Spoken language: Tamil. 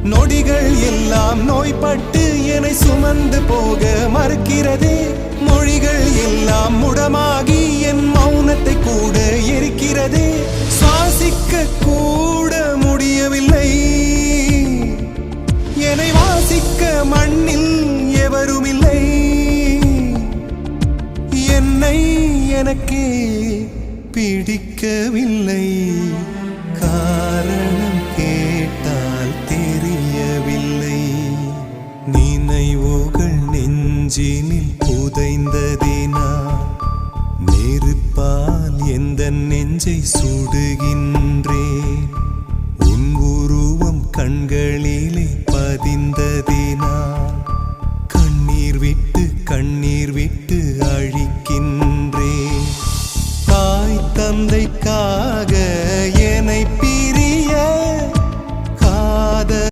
நொடிகள் எல்லாம் நோய்பட்டு என்னை சுமந்து போக மறுக்கிறதே. மொழிகள் எல்லாம் முடமாகி என் மௌனத்தை கூட எரிக்கிறதே. சுவாசிக்க கூட முடியவில்லை, என்னை வாசிக்க மண்ணில் எவருமில்லை. என்னை எனக்கே பிடிக்கவில்லை காரணம்